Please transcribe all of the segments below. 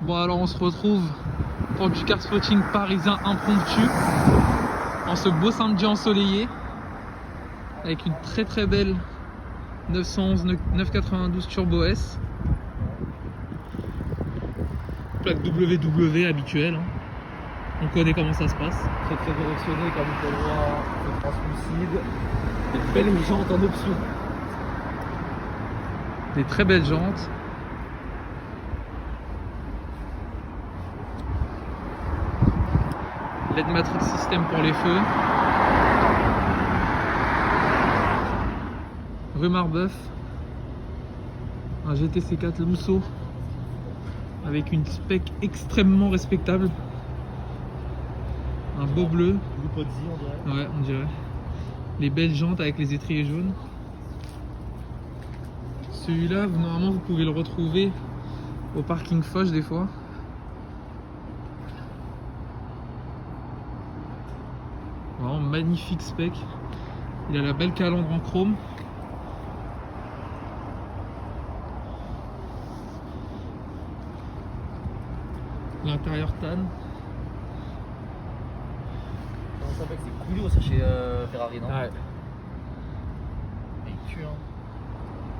Bon alors on se retrouve pour du kartspotting parisien impromptu en ce beau samedi ensoleillé avec une très belle 911 992 Turbo S, plaque WW habituelle, hein. On connaît comment ça se passe. Très directionné comme vous pouvez le voir, translucide, des belles jantes en option. Des très belles jantes. LED Matrix System pour les feux. Rue Marbeuf. Un GTC4 Lusso avec une spec extrêmement respectable. Un beau bleu. Lupozzi on dirait. Ouais, on dirait. Les belles jantes avec les étriers jaunes. Celui-là, normalement, vous pouvez le retrouver au parking Foch des fois. Vraiment magnifique spec. Il a la belle calandre en chrome. L'intérieur tan. On savait que c'est coulé aussi chez Ferrari, non? Ouais. Il tue, hein.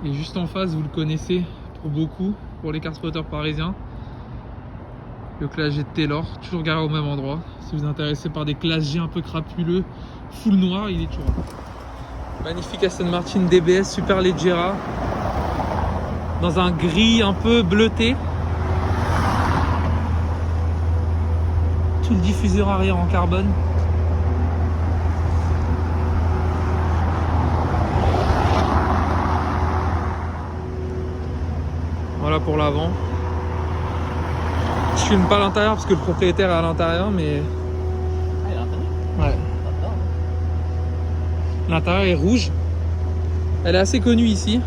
Et juste en face, vous le connaissez pour beaucoup, pour les carspotters parisiens, le Classe G de Taylor, toujours garé au même endroit. Si vous êtes intéressé par des Classe G un peu crapuleux, full noir, il est toujours là. Magnifique Aston Martin DBS Super Leggera, dans un gris un peu bleuté. Tout le diffuseur arrière en carbone. Voilà pour l'avant. Je filme pas l'intérieur parce que le propriétaire est à l'intérieur, mais Ah, il est à l'intérieur? ouais. L'intérieur est rouge. Elle est assez connue ici.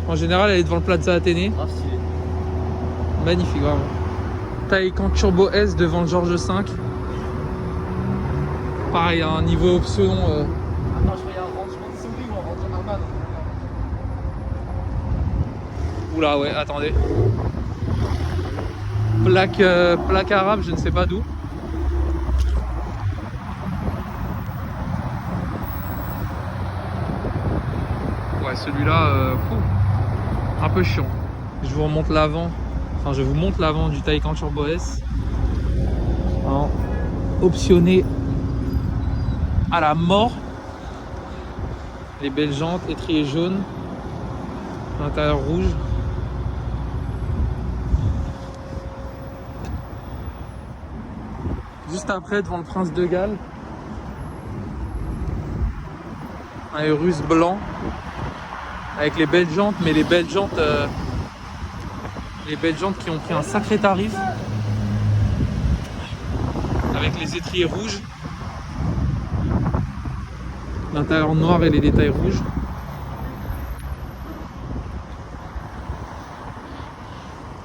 En général, elle est devant le Plaza Athénée. Grave stylé. Magnifique, vraiment. Taycan Turbo S devant le Georges V. Pareil, un niveau option. Attends, je crois qu'il y a un rangement de souris ou un rangement normal. Oula, ouais, attendez. Plaque arabe, je ne sais pas d'où. Ouais, celui-là, un peu chiant. Je vous remonte l'avant. Enfin, je vous montre l'avant du Taycan Turbo S. Alors, optionné à la mort. Les belles jantes, étrier jaune. L'intérieur rouge. Juste après, devant le Prince de Galles, un Urus blanc avec les belles jantes, mais les belles jantes qui ont pris un sacré tarif, avec les étriers rouges, l'intérieur noir et les détails rouges.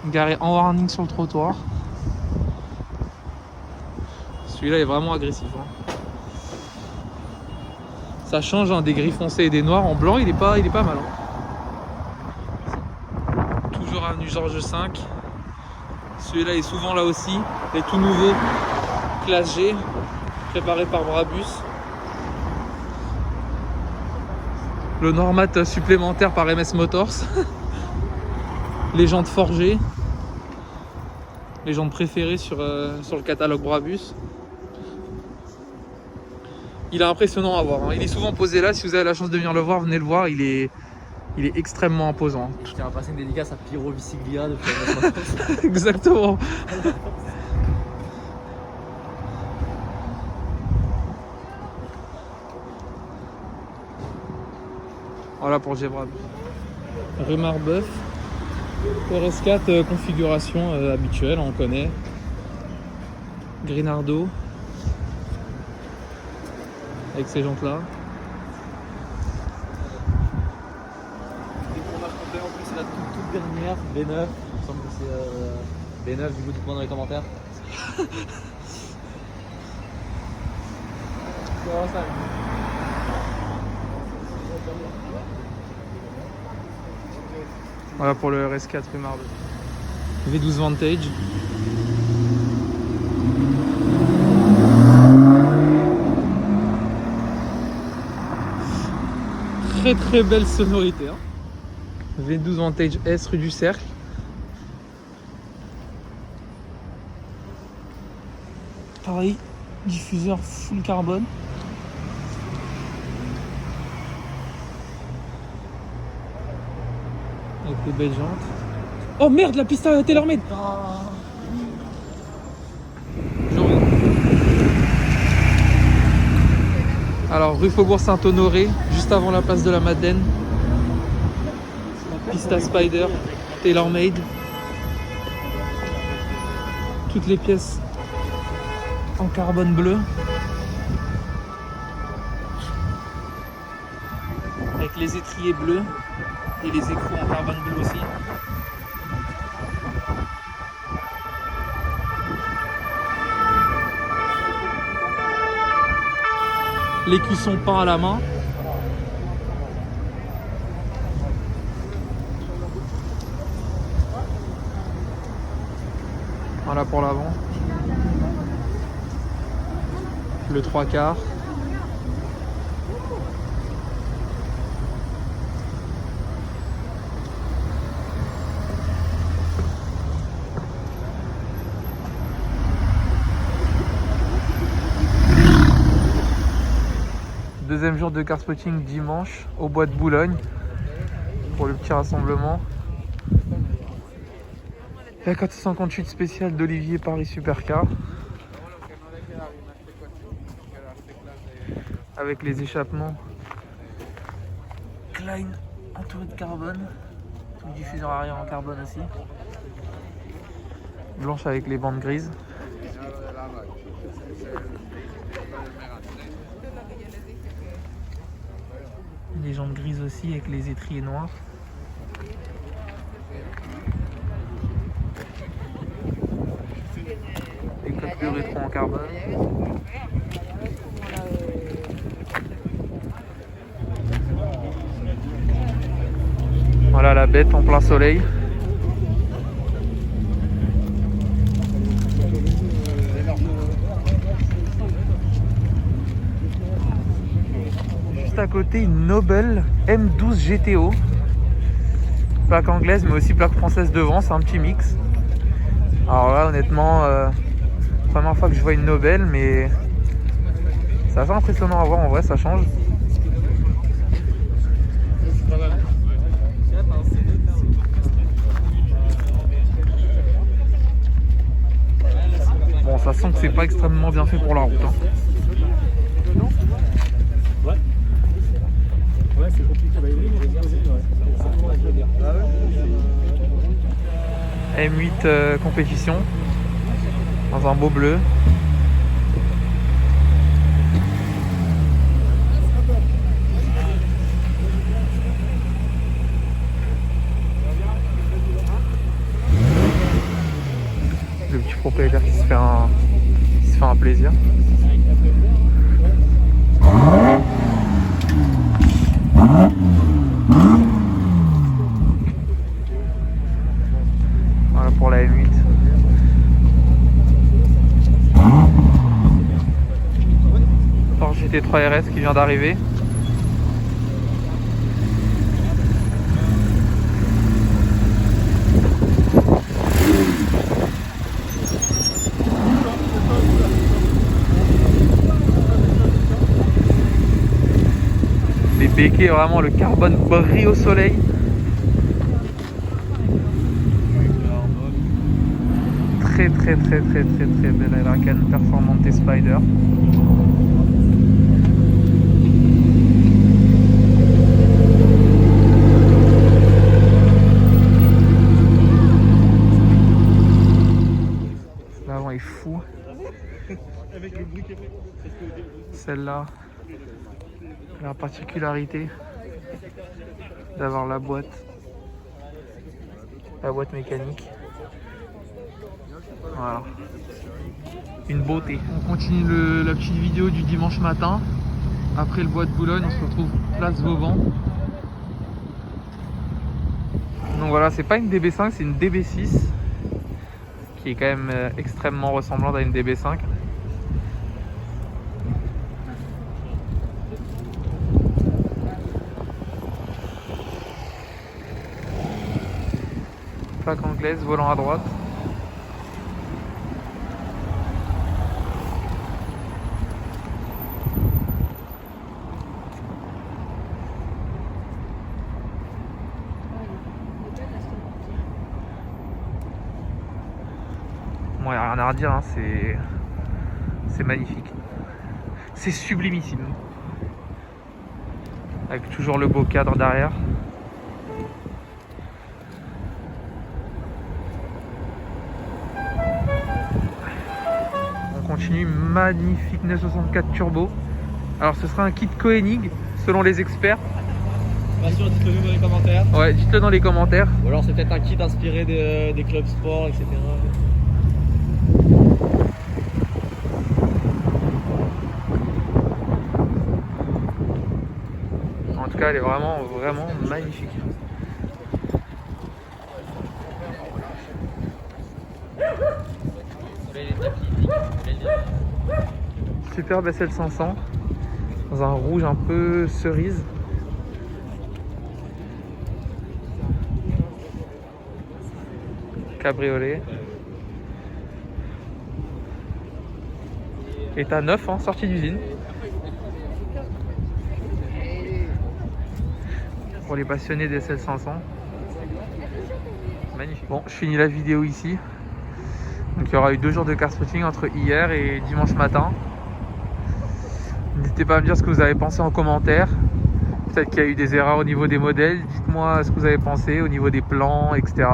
Garé en warning sur le trottoir. Celui-là est vraiment agressif, hein. Ça change, hein, des gris foncés et des noirs. En blanc, il est pas mal, hein. Toujours avenue Georges V. Celui-là est souvent là aussi. Les tout nouveaux Classe G, préparé par Brabus. Le Normat supplémentaire par MS Motors. Les jantes forgées. Les jantes préférées sur le catalogue Brabus. Il est impressionnant à voir, hein. Il est souvent posé là. Si vous avez la chance de venir le voir, venez le voir. Il est extrêmement imposant. Je tiens à passer une dédicace à Piero Visiglia depuis la France. Exactement. Voilà pour Gévrab. Rue Marbeuf. RS4 configuration habituelle, on connaît. Grinardo. Avec ces jantes là. Dès qu'on a compté, en plus c'est la toute dernière B9. Il me semble que c'est B9, du coup dites-moi dans les commentaires. Comment ça? Voilà pour le RS4 rue Marbeuf. V12 Vantage. Très très belle sonorité. Hein. V12 Vantage S rue du Cercle. Pareil, diffuseur full carbone. Avec les belles jantes. Oh merde, la piste à TaylorMade. Alors rue Faubourg Saint-Honoré, juste avant la place de la Madeleine. Pista Spider, TaylorMade. Toutes les pièces en carbone bleu. Avec les étriers bleus et les écrous en carbone bleu aussi. Les cuissons peints à la main. Voilà pour l'avant. Le 3/4. Deuxième jour de car spotting dimanche au bois de Boulogne pour le petit rassemblement. La 458 spéciale d'Olivier Paris Supercar avec les échappements Klein entouré de carbone, tout le diffuseur arrière en carbone aussi, blanche avec les bandes grises. Les jantes grises aussi avec les étriers noirs. Les coques de rétro en carbone. Voilà la bête en plein soleil. Juste à côté une Nobel M12 GTO. Plaque anglaise mais aussi plaque française devant, c'est un petit mix. Alors là honnêtement, première fois que je vois une Nobel, mais c'est assez impressionnant à voir en vrai, ça change. Bon, ça sent que c'est pas extrêmement bien fait pour la route. Hein. Ouais, c'est compliqué. M8 compétition dans un beau bleu. Le petit propriétaire qui se fait un plaisir. Voilà pour la M8. Porsche GT3 RS qui vient d'arriver. Les béquets, vraiment le carbone brille au soleil. Très belle Huracan Performante Spider. L'avant est fou. Celle-là, la particularité d'avoir la boîte mécanique. Voilà, une beauté. On continue la petite vidéo du dimanche matin. Après le bois de Boulogne, on se retrouve place Vauban. Donc voilà, c'est pas une DB5, c'est une DB6. qui est quand même extrêmement ressemblante à une DB5. Plaque anglaise, volant à droite. Bon, y a rien à redire, hein, c'est magnifique. C'est sublimissime. Avec toujours le beau cadre derrière. On continue, magnifique 964 turbo. Alors ce sera un kit Koenig selon les experts. Pas sûr, dites-le nous dans les commentaires. Ouais, dites-le dans les commentaires. Ou alors c'est peut-être un kit inspiré des clubs sport, etc. En tout cas, elle est vraiment magnifique. Superbe SL500 dans un rouge un peu cerise. Cabriolet. État neuf, hein, sortie d'usine. Pour les passionnés des SL500. Magnifique. Bon, je finis la vidéo ici. Donc il y aura eu 2 jours de car spotting entre hier et dimanche matin. N'hésitez pas à me dire ce que vous avez pensé en commentaire. Peut-être qu'il y a eu des erreurs au niveau des modèles. Dites-moi ce que vous avez pensé au niveau des plans, etc.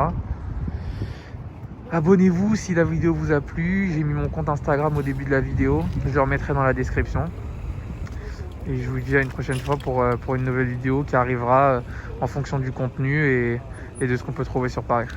Abonnez-vous si la vidéo vous a plu. J'ai mis mon compte Instagram au début de la vidéo. Je le remettrai dans la description. Et je vous dis à une prochaine fois pour une nouvelle vidéo qui arrivera en fonction du contenu et de ce qu'on peut trouver sur Paris.